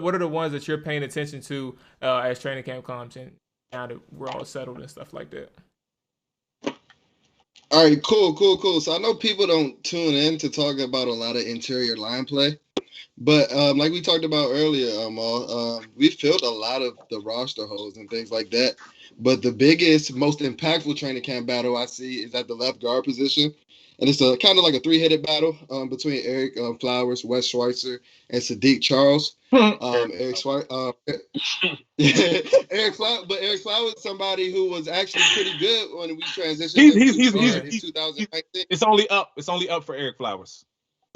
what are the ones that you're paying attention to as training camp comes and now that we're all settled and stuff like that? All right, cool. So I know people don't tune in to talk about a lot of interior line play, but like we talked about earlier, we filled a lot of the roster holes and things like that. But the biggest, most impactful training camp battle I see is at the left guard position. And it's a kind of like a three-headed battle between Eric Flowers, Wes Schweitzer, and Sadiq Charles. Eric Schweitzer, Eric Flowers is somebody who was actually pretty good when we transitioned in 2019. It's only up. It's only up for Eric Flowers.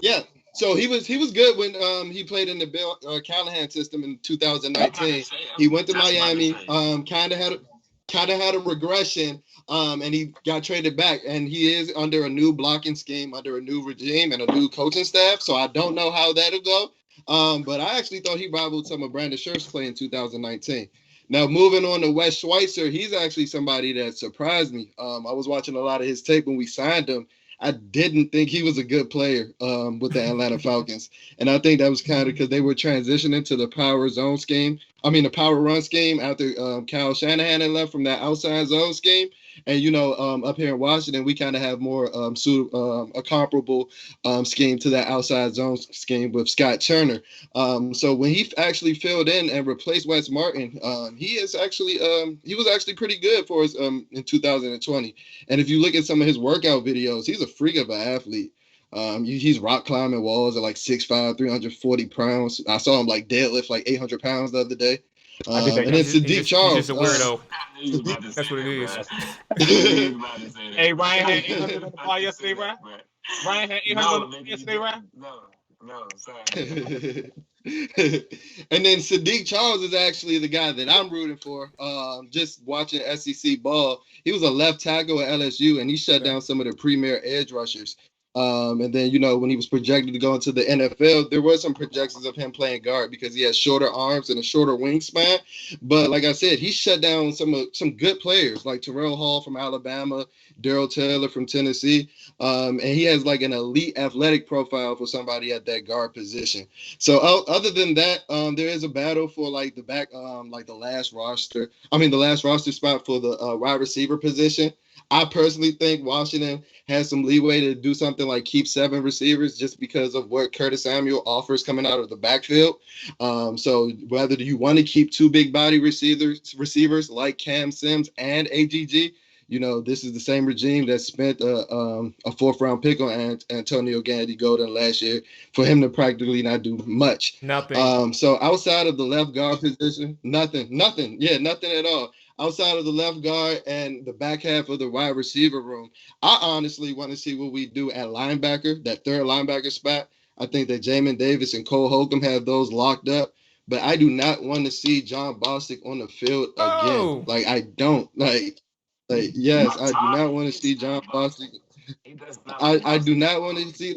Yeah. So he was good when he played in the Bill Callahan system in 2019. He went to Miami. Kind of had a regression. And he got traded back, and he is under a new blocking scheme, under a new regime, and a new coaching staff. So I don't know how that'll go. But I actually thought he rivaled some of Brandon Scherf's play in 2019. Now, moving on to Wes Schweitzer, he's actually somebody that surprised me. I was watching a lot of his tape when we signed him. I didn't think he was a good player with the Atlanta Falcons. And I think that was kind of because they were transitioning to the power run scheme after Kyle Shanahan had left from that outside zone scheme. And, up here in Washington, we kind of have more a comparable scheme to that outside zone scheme with Scott Turner. So when he actually filled in and replaced Wes Martin, he was actually pretty good for us in 2020. And if you look at some of his workout videos, he's a freak of an athlete. He's rock climbing walls at like 6'5", 340 pounds. I saw him deadlift 800 pounds the other day. And then Sadiq Charles. He's just a weirdo. That's what it is. Hey, Ryan had 800 on the bar yesterday, right? Ryan had 800 on the bar yesterday, right? No, sorry. And then Sadiq Charles is actually the guy that I'm rooting for. Just watching SEC ball, he was a left tackle at LSU, and he shut down some of the premier edge rushers. And then, when he was projected to go into the NFL, there were some projections of him playing guard because he has shorter arms and a shorter wingspan. But like I said, he shut down some good players like Terrell Hall from Alabama, Darrell Taylor from Tennessee. And he has an elite athletic profile for somebody at that guard position. So other than that, there is a battle for the last roster spot for the wide receiver position. I personally think Washington has some leeway to do something like keep 7 receivers just because of what Curtis Samuel offers coming out of the backfield. So whether you want to keep 2 big body receivers like Cam Sims and AGG, this is the same regime that spent a 4th round pick on Antonio Gandy-Golden last year for him to practically not do much. Nothing. So outside of the left guard position, nothing. Yeah, nothing at all. Outside of the left guard and the back half of the wide receiver room, I honestly want to see what we do at linebacker, that 3rd linebacker spot. I think that Jamin Davis and Cole Holcomb have those locked up, but I do not want to see John Bostic on the field again. I don't. Yes, I do not want to see John Bostic. I do not want to see.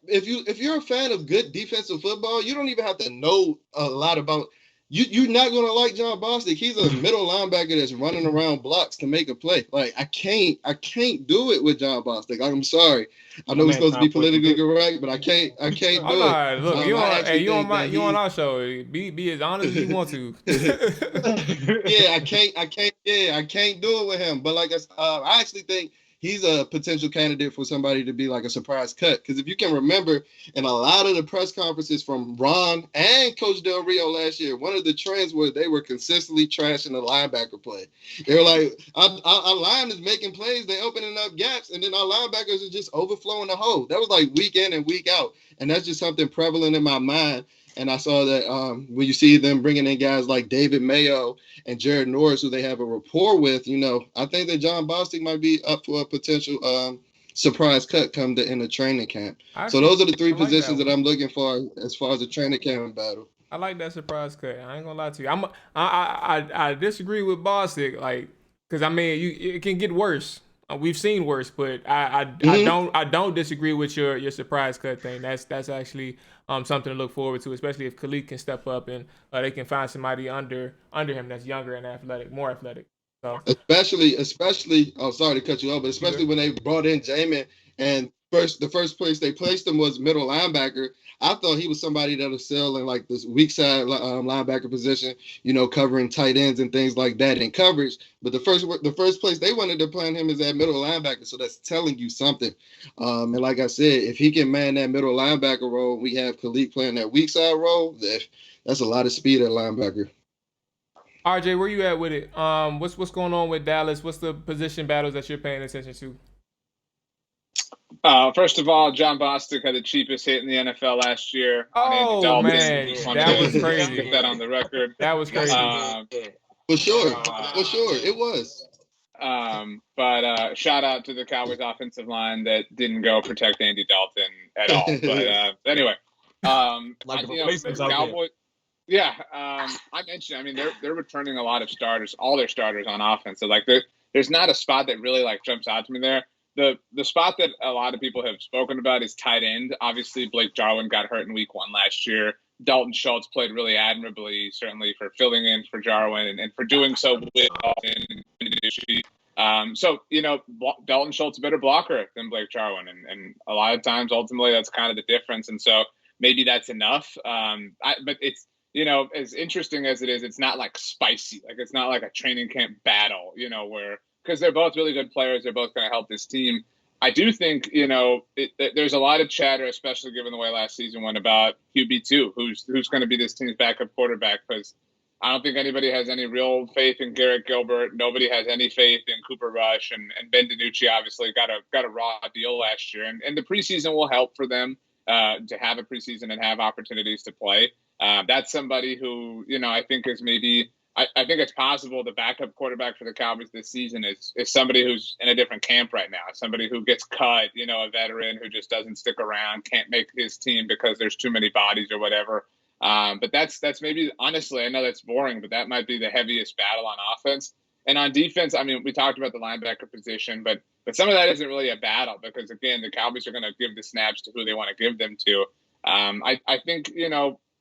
If you're a fan of good defensive football, you don't even have to know a lot about. You're not going to like John Bostic. He's a middle linebacker that's running around blocks to make a play. I can't do it with John Bostic. I'm sorry. I know we're supposed to be politically correct, but I can't do it. Look, you on our show. Be as honest as you want to. Yeah, I can't do it with him. But I actually think he's a potential candidate for somebody to be a surprise cut. Because if you can remember, in a lot of the press conferences from Ron and Coach Del Rio last year, one of the trends was they were consistently trashing the linebacker play. They were like, our line is making plays, they're opening up gaps, and then our linebackers are just overflowing the hole. That was week in and week out. And that's just something prevalent in my mind. And I saw that when you see them bringing in guys like David Mayo and Jared Norris, who they have a rapport with, I think that John Bostic might be up for a potential surprise cut come in the training camp. So those are the 3 positions that I'm looking for as far as the training camp battle. I like that surprise cut. I ain't gonna lie to you. I disagree with Bostic, because it can get worse. We've seen worse, but I don't disagree with your surprise cut thing. That's actually something to look forward to, especially if Khalid can step up and they can find somebody under him that's younger and athletic, more athletic. So especially, oh, sorry to cut you off, but especially when they brought in Jamin and the first place they placed him was middle linebacker. I thought he was somebody that'll sell in like this weak side linebacker position, covering tight ends and things like that in coverage. But the first place they wanted to plan him is at middle linebacker, so that's telling you something. And like I said, if he can man that middle linebacker role, we have Khalid playing that weak side role. That's a lot of speed at linebacker. RJ, where you at with it? What's going on with Dallas? What's the position battles that you're paying attention to? First of all, John Bostic had the cheapest hit in the NFL last year. Oh man, that was crazy. Get that on the record. That was crazy. For sure, it was. But shout out to the Cowboys offensive line that didn't go protect Andy Dalton at all. But anyway, Cowboys. Yeah, I mentioned. I mean, they're returning a lot of starters, all their starters on offense. So like, there's not a spot that really like jumps out to me there. The spot that a lot of people have spoken about is tight end. Obviously, Blake Jarwin got hurt in week 1 last year. Dalton Schultz played really admirably, certainly for filling in for Jarwin and for doing so with Dalton. So, Dalton Schultz is a better blocker than Blake Jarwin. And a lot of times, ultimately, that's kind of the difference. And so maybe that's enough. But it's, as interesting as it is, it's not like spicy. Like, it's not like a training camp battle, because they're both really good players. They're both going to help this team. I do think, there's a lot of chatter, especially given the way last season went, about QB2, who's going to be this team's backup quarterback, because I don't think anybody has any real faith in Garrett Gilbert. Nobody has any faith in Cooper Rush, and Ben DiNucci obviously got a raw deal last year. And the preseason will help for them to have a preseason and have opportunities to play. That's somebody who, I think is maybe – I think it's possible the backup quarterback for the Cowboys this season is somebody who's in a different camp right now, somebody who gets cut, a veteran who just doesn't stick around, can't make his team because there's too many bodies or whatever. But that's maybe, honestly, I know that's boring, but that might be the heaviest battle on offense. And on defense, I mean, we talked about the linebacker position, but some of that isn't really a battle because, again, the Cowboys are going to give the snaps to who they want to give them to. I think,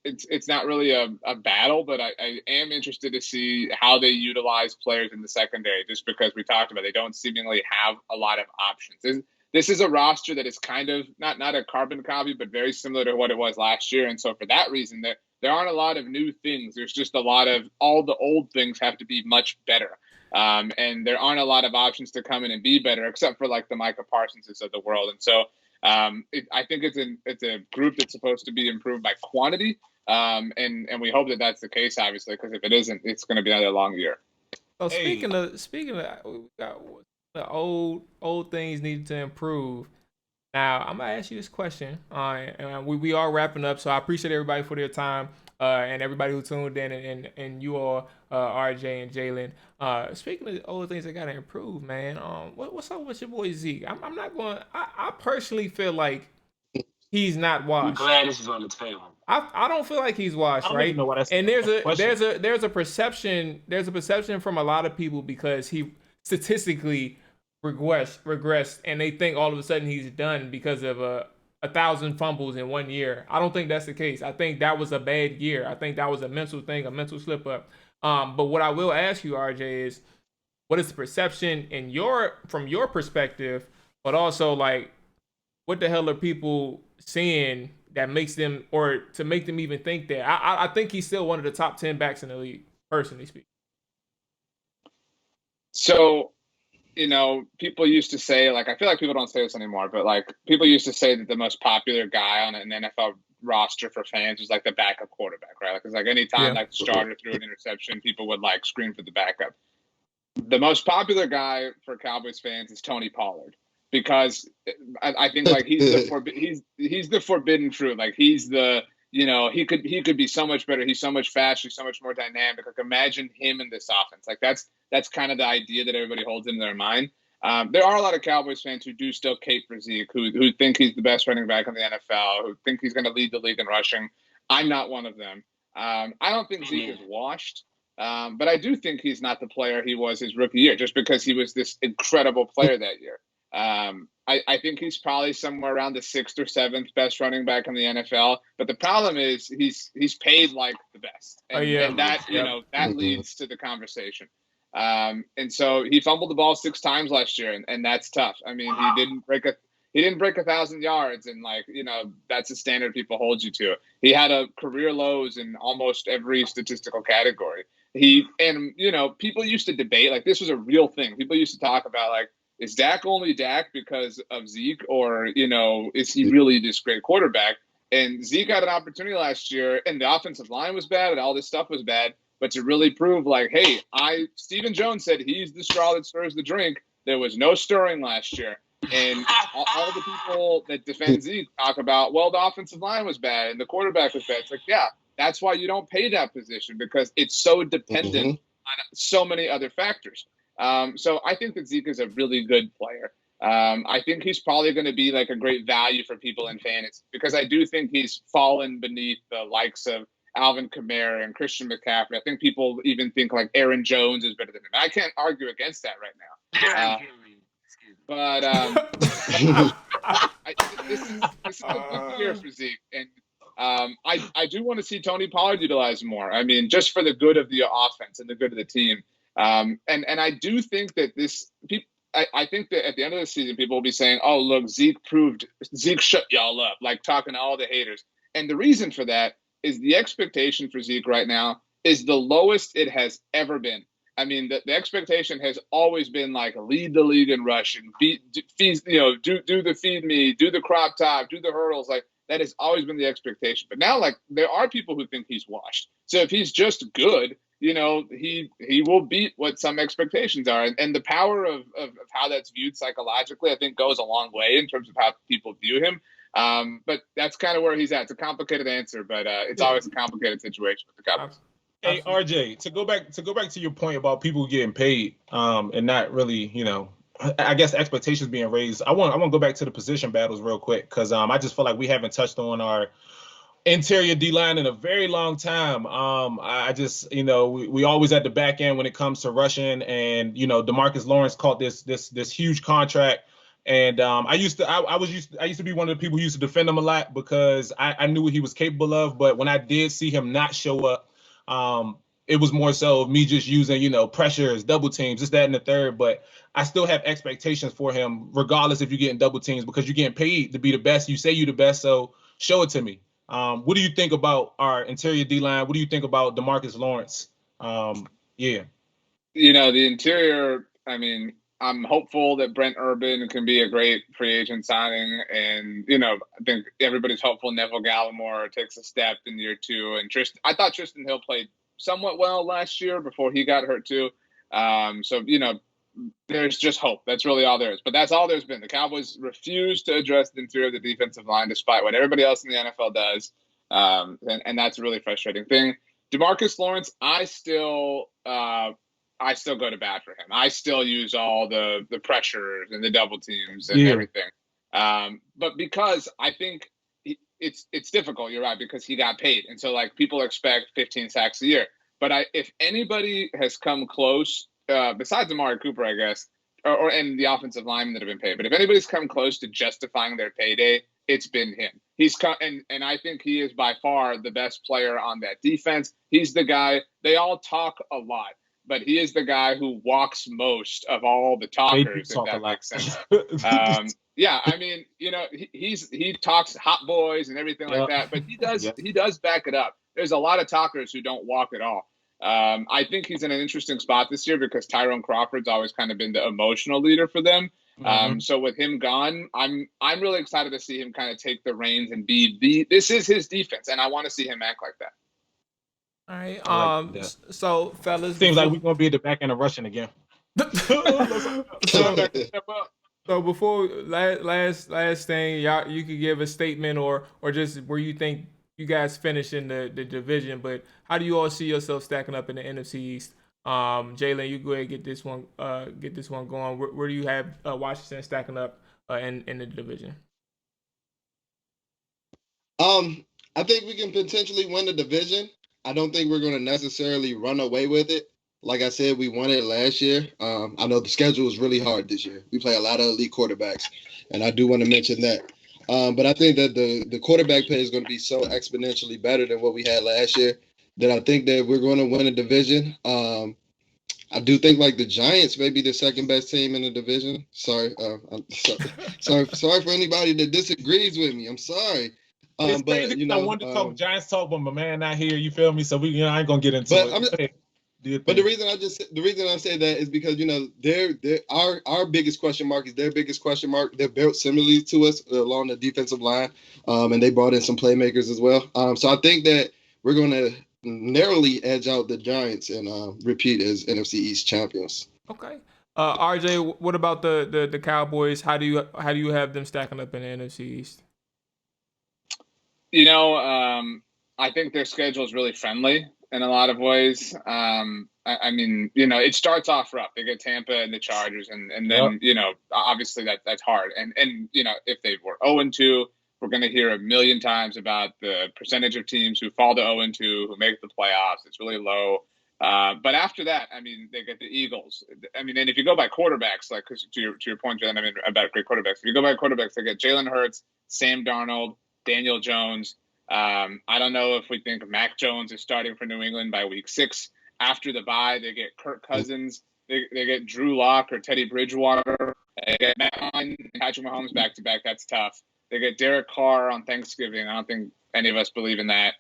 it's not really a battle, but I am interested to see how they utilize players in the secondary, just because we talked about they don't seemingly have a lot of options. This is a roster that is kind of not a carbon copy, but very similar to what it was last year. And so for that reason, there aren't a lot of new things. There's just a lot of all the old things have to be much better. And there aren't a lot of options to come in and be better, except for like the Micah Parsones of the world. And so I think it's a group that's supposed to be improved by quantity. And we hope that that's the case, obviously, because if it isn't, it's going to be another long year. So speaking of, we got the old things needed to improve. Now I'm gonna ask you this question. And we are wrapping up, so I appreciate everybody for their time and everybody who tuned in and you all, RJ and Jalen. Speaking of the old things that gotta improve, man. What's up with your boy Zeke? I'm not going. I personally feel like he's not washed. I'm glad this is on the table. I don't feel like he's washed, right? And there's a perception from a lot of people because he statistically regressed, and they think all of a sudden he's done because of 1,000 fumbles in 1 year. I don't think that's the case. I think that was a bad year. I think that was a mental thing, a mental slip up. But what I will ask you, RJ, is what is the perception from your perspective, but also like what the hell are people seeing that makes them, or to make them even think that? I think he's still one of the top 10 backs in the league, personally speaking. So, people used to say, like, I feel like people don't say this anymore, but like people used to say that the most popular guy on an NFL roster for fans was like the backup quarterback, right? Like, it's like anytime like the starter threw an interception, people would like scream for the backup. The most popular guy for Cowboys fans is Tony Pollard. Because I think like he's the forbidden fruit. Like he's the he could be so much better. He's so much faster, so much more dynamic. Like imagine him in this offense. Like that's kind of the idea that everybody holds in their mind. There are a lot of Cowboys fans who do still cape for Zeke, who think he's the best running back in the NFL, who think he's going to lead the league in rushing. I'm not one of them. I don't think Zeke is washed. But I do think he's not the player he was his rookie year, just because he was this incredible player that year. I think he's probably somewhere around the 6th or 7th best running back in the NFL. But the problem is he's paid like the best, and that that leads to the conversation. And so he fumbled the ball 6 times last year, and that's tough. I mean, He didn't break 1,000 yards, and that's a standard people hold you to. He had a career lows in almost every statistical category. People used to debate, like, this was a real thing. People used to talk about, like, is Dak only Dak because of Zeke, or is he really this great quarterback? And Zeke had an opportunity last year, and the offensive line was bad, and all this stuff was bad. But to really prove, like, hey, Stephen Jones said he's the straw that stirs the drink. There was no stirring last year. And all the people that defend Zeke talk about, well, the offensive line was bad and the quarterback was bad. It's like, yeah, that's why you don't pay that position, because it's so dependent on so many other factors. So I think that Zeke is a really good player. I think he's probably going to be like a great value for people in fantasy, because I do think he's fallen beneath the likes of Alvin Kamara and Christian McCaffrey. I think people even think like Aaron Jones is better than him. I can't argue against that right now. This is a good year for Zeke, and I do want to see Tony Pollard utilized more. I mean, just for the good of the offense and the good of the team. And I do think that I think that at the end of the season, people will be saying, "Oh, look, Zeke shut y'all up," like talking to all the haters. And the reason for that is the expectation for Zeke right now is the lowest it has ever been. I mean, the expectation has always been like lead the league in rushing, do the feed me, do the crop top, do the hurdles. Like, that has always been the expectation. But now, like, there are people who think he's washed. So if he's just good, he will beat what some expectations are. And the power of how that's viewed psychologically, I think, goes a long way in terms of how people view him. But that's kind of where he's at. It's a complicated answer, but it's always a complicated situation with the Cowboys. Hey, RJ, to go back to your point about people getting paid and not really, I guess expectations being raised. I want to go back to the position battles real quick, because I just feel like we haven't touched on our interior D-line in a very long time. I just, we always at the back end when it comes to rushing, and DeMarcus Lawrence caught this huge contract. And I used to be one of the people who used to defend him a lot, because I knew what he was capable of. But when I did see him not show up, it was more so of me just using, pressures, double teams, this, that, and the third. But I still have expectations for him, regardless if you're getting double teams, because you're getting paid to be the best. You say you're the best, so show it to me. What do you think about our interior D-line? What do you think about DeMarcus Lawrence? The interior, I mean, I'm hopeful that Brent Urban can be a great free agent signing. And, I think everybody's hopeful Neville Gallimore takes a step in year 2. And I thought Tristan Hill played somewhat well last year before he got hurt too. So, there's just hope. That's really all there is. But that's all there's been. The Cowboys refuse to address the interior of the defensive line, despite what everybody else in the NFL does. And that's a really frustrating thing. DeMarcus Lawrence, I still go to bat for him. I still use all the pressures and the double teams and everything. But because I think it's difficult, you're right, because he got paid. And so, like, people expect 15 sacks a year. But if anybody has come close, besides Amari Cooper, I guess, and the offensive linemen that have been paid, but if anybody's come close to justifying their payday, it's been him. He's come, and I think he is by far the best player on that defense. He's the guy. They all talk a lot, but he is the guy who walks most of all the talkers, if that makes sense. Yeah, I mean, he talks hot boys and everything like that, but he does back it up. There's a lot of talkers who don't walk at all. I think he's in an interesting spot this year because Tyrone Crawford's always kind of been the emotional leader for them. So with him gone, I'm really excited to see him kind of take the reins and be this is his defense, and I want to see him act like that. All right. So fellas, seems like we're gonna be at the back end of rushing again. So before last thing, y'all, you could give a statement or just where you think you guys finish in the division, but how do you all see yourself stacking up in the NFC East? Jalen, you go ahead and get this one going. Where do you have Washington stacking up in the division? I think we can potentially win the division. I don't think we're going to necessarily run away with it. Like I said, we won it last year. I know the schedule is really hard this year. We play a lot of elite quarterbacks, and I do want to mention that. But I think that the quarterback play is going to be so exponentially better than what we had last year that I think that we're going to win a division. I do think like the Giants may be the second best team in the division. Sorry, I'm sorry for anybody that disagrees with me. I'm sorry. It's But crazy. I wanted to talk Giants talk, but my man not here. You feel me? So I ain't gonna get into it. But the reason I say that is because our biggest question mark is their biggest question mark. They're built similarly to us along the defensive line, and they brought in some playmakers as well. So I think that we're going to narrowly edge out the Giants and repeat as NFC East champions. Okay. RJ, what about the Cowboys? How do you have them stacking up in the NFC East? I think their schedule is really friendly in a lot of ways. I mean, it starts off rough. They get Tampa and the Chargers, and then obviously that's hard. And if they were 0-2, we're going to hear a million times about the percentage of teams who fall to 0-2 who make the playoffs. It's really low. But after that, I mean, they get the Eagles. I mean, and if you go by quarterbacks, like cause to your point, Jen, I mean, about great quarterbacks. If you go by quarterbacks, they get Jalen Hurts, Sam Darnold, Daniel Jones. I don't know if we think Mac Jones is starting for New England by week 6. After the bye, they get Kirk Cousins. They get Drew Lock or Teddy Bridgewater. They get Matt Ryan and Patrick Mahomes back-to-back. That's tough. They get Derek Carr on Thanksgiving. I don't think any of us believe in that.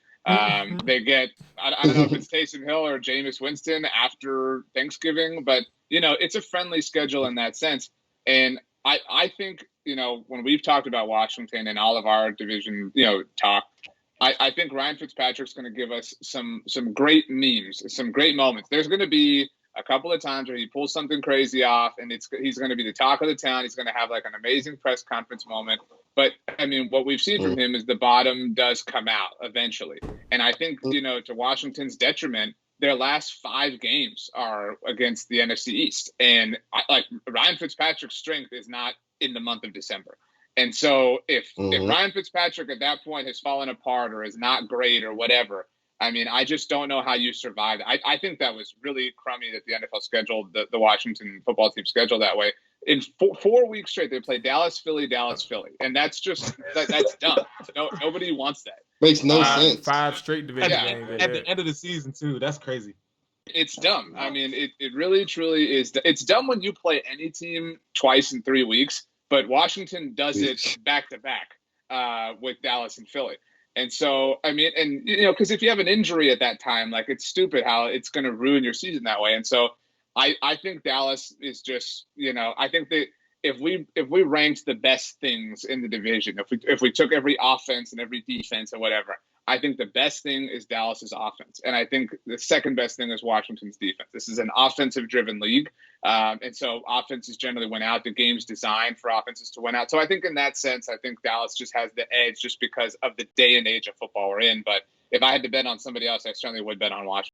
They get, I don't know if it's Taysom Hill or Jameis Winston after Thanksgiving, but, it's a friendly schedule in that sense. And I think, when we've talked about Washington and all of our division, talk, I think Ryan Fitzpatrick's going to give us some great memes, some great moments. There's going to be a couple of times where he pulls something crazy off, and he's going to be the talk of the town. He's going to have like an amazing press conference moment. But, I mean, what we've seen from him is the bottom does come out eventually. And I think, to Washington's detriment, their last 5 games are against the NFC East. And, Ryan Fitzpatrick's strength is not in the month of December. And so if Ryan Fitzpatrick at that point has fallen apart or is not great or whatever, I mean, I just don't know how you survive. I think that was really crummy that the NFL scheduled the Washington football team scheduled that way. In 4 weeks straight, they played Dallas, Philly, and that's just that's dumb. Nobody wants that. Makes no sense. 5 straight division games at the end of the season too. That's crazy. It's dumb. I mean, it really truly is. It's dumb when you play any team twice in 3 weeks, but Washington does it back to back with Dallas and Philly. And so, I mean, and because if you have an injury at that time, like it's stupid how it's going to ruin your season that way. And so, I think Dallas is just, I think that if we ranked the best things in the division, if we took every offense and every defense and whatever, I think the best thing is Dallas's offense, and I think the second best thing is Washington's defense. This is an offensive-driven league, and so offenses generally win out. The game's designed for offenses to win out. So I think in that sense, I think Dallas just has the edge just because of the day and age of football we're in. But if I had to bet on somebody else, I certainly would bet on Washington.